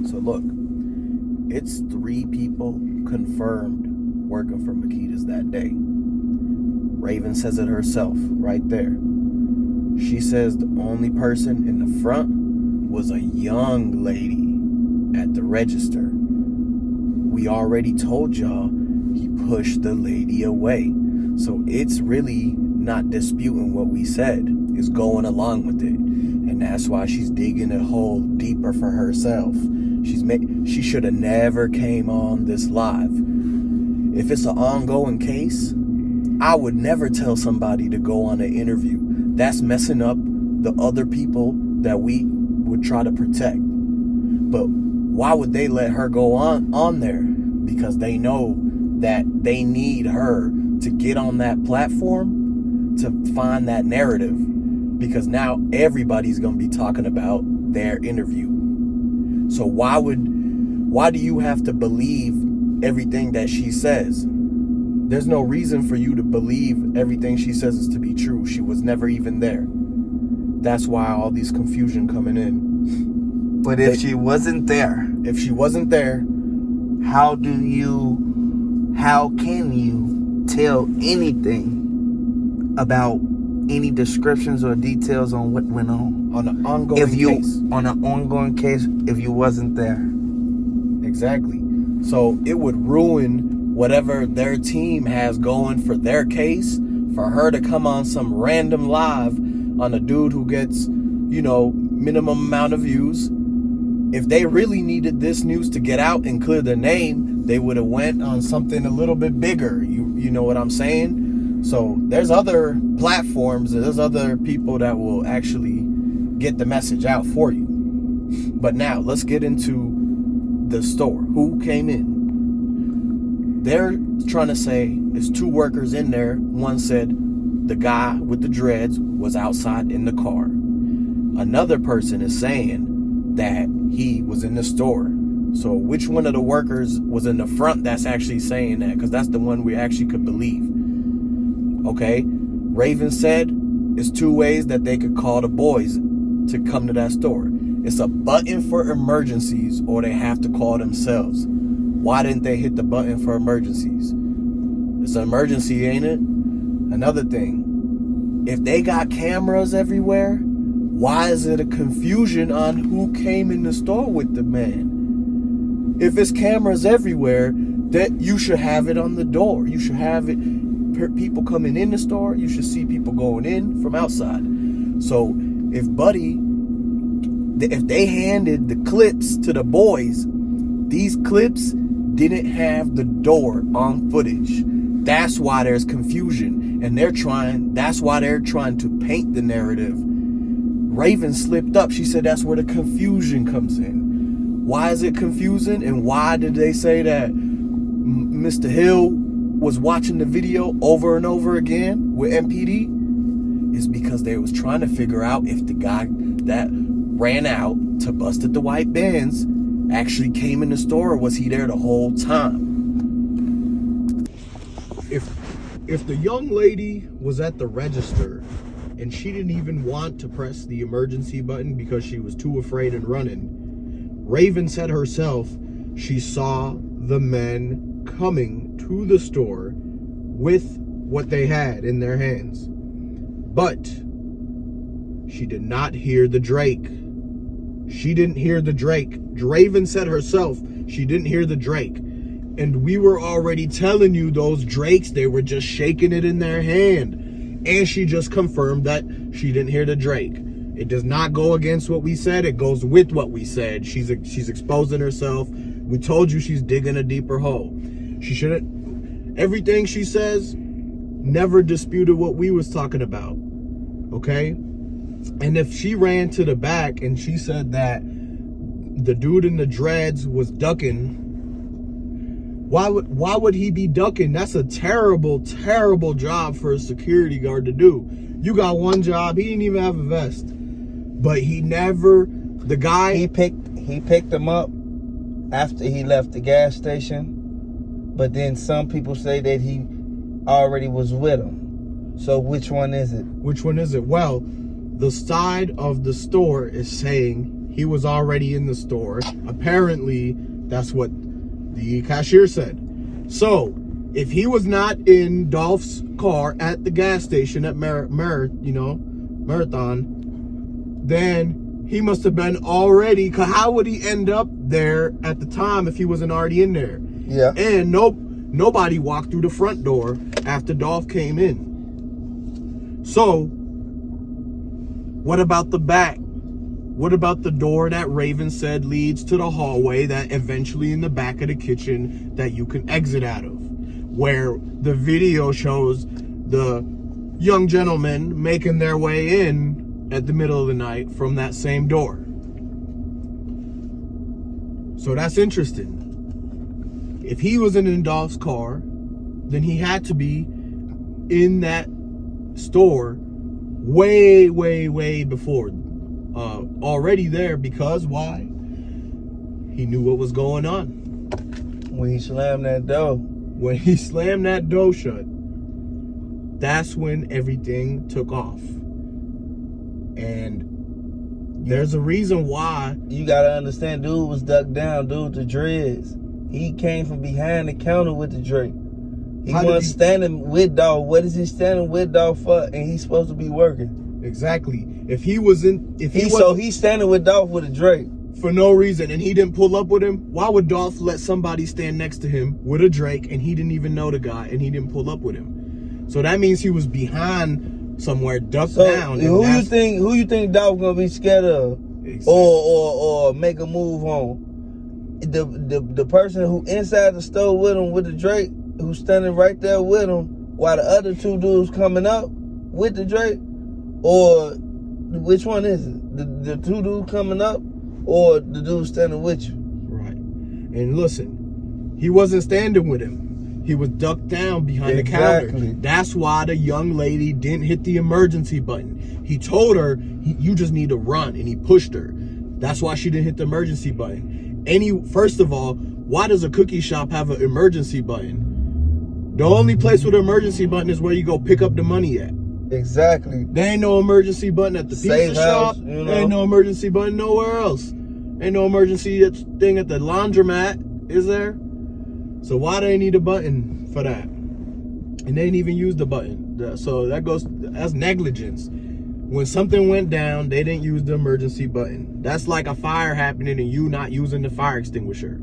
So look, it's 3 people confirmed working for Makedas that day. Raven says it herself right there. She says the only person in the front was a young lady at the register. We already told y'all he pushed the lady away. So it's really not disputing what we said. It's going along with it. And that's why she's digging a hole deeper for herself. She should have never came on this live. If it's an ongoing case, I would never tell somebody to go on an interview. That's messing up the other people that we would try to protect. But why would they let her go on there? Because they know that they need her to get on that platform to find that narrative. Because now everybody's going to be talking about their interview. So why do you have to believe everything that she says? There's no reason for you to believe everything she says is to be true. She was never even there. That's why all these confusion coming in. But if she wasn't there, how can you tell anything about any descriptions or details on what went on an ongoing case? On an ongoing case, if you wasn't there. Exactly. So it would ruin whatever their team has going for their case, for her to come on some random live on a dude who gets, minimum amount of views. If they really needed this news to get out and clear their name, they would have went on something a little bit bigger. You know what I'm saying? So there's other platforms, there's other people that will actually get the message out for you. But now let's get into the store. Who came in? They're trying to say there's 2 workers in there. One said the guy with the dreads was outside in the car. Another person is saying that he was in the store. So which one of the workers was in the front that's actually saying that? Because that's the one we actually could believe. Okay? Raven said it's 2 ways that they could call the boys to come to that store. It's a button for emergencies, or they have to call themselves. Why didn't they hit the button for emergencies? It's an emergency, ain't it? Another thing, if they got cameras everywhere, why is it a confusion on who came in the store with the man? If it's cameras everywhere, that you should have it on the door. You should have it, people coming in the store, you should see people going in from outside. So if they handed the clips to the boys, these clips didn't have the door on footage. That's why there's confusion, and that's why they're trying to paint the narrative. Raven slipped up. She said that's where the confusion comes in. Why is it confusing, and why did they say that Mr. Hill was watching the video over and over again with MPD? It's because they was trying to figure out if the guy that ran out to bust at the white Benz actually came in the store, or was he there the whole time? If the young lady was at the register and she didn't even want to press the emergency button because she was too afraid and running, Raven said herself she saw the men coming to the store with what they had in their hands. But she did not hear the Drake. She didn't hear the Drake. Raven said herself she didn't hear the Drake. And we were already telling you those Drakes, they were just shaking it in their hand. And she just confirmed that she didn't hear the Drake. It does not go against what we said. It goes with what we said. She's exposing herself. We told you she's digging a deeper hole. She shouldn't. Everything she says never disputed what we was talking about. Okay? And if she ran to the back and she said that the dude in the dreads was ducking, why would he be ducking? That's a terrible, terrible job for a security guard to do. You got one job. He didn't even have a vest. But he picked him up after he left the gas station. But then some people say that he already was with him. So which one is it? Which one is it? Well, the side of the store is saying he was already in the store. Apparently, that's what the cashier said. So, if he was not in Dolph's car at the gas station at Marathon, then he must have been already, cause how would he end up there at the time if he wasn't already in there? Yeah. And nobody walked through the front door after Dolph came in. So, what about the back? What about the door that Raven said leads to the hallway that eventually in the back of the kitchen that you can exit out of? Where the video shows the young gentlemen making their way in at the middle of the night from that same door. So that's interesting. If he wasn't in Dolph's car, then he had to be in that store way, way, way before. Already there, because why? He knew what was going on. When he slammed that door. When he slammed that door shut, that's when everything took off. And there's a reason why. You gotta understand, dude was ducked down, dude, the dreads. He came from behind the counter with the Drake. He wasn't standing with Dolph. What is he standing with Dolph for? And he's supposed to be working. Exactly. If he wasn't, so he's standing with Dolph with a Drake for no reason, and he didn't pull up with him. Why would Dolph let somebody stand next to him with a Drake and he didn't even know the guy and he didn't pull up with him? So that means he was behind somewhere, ducked down. Who you think Dolph gonna be scared of, exactly, or make a move on? The person who inside the store with him with the Drake, who's standing right there with him, while the other two dudes coming up with the Drake, or which one is it? The two dudes coming up, or the dude standing with you? Right. And listen, he wasn't standing with him. He was ducked down behind the counter. That's why the young lady didn't hit the emergency button. He told her, you just need to run, and he pushed her. That's why she didn't hit the emergency button. First of all, why does a cookie shop have an emergency button? The only place with an emergency button is where you go pick up the money at. Exactly. There ain't no emergency button at the pizza shop. There ain't no emergency button nowhere else. Ain't no emergency thing at the laundromat, is there? So why do they need a button for that? And they didn't even use the button. So that's negligence. When something went down, they didn't use the emergency button. That's like a fire happening and you not using the fire extinguisher.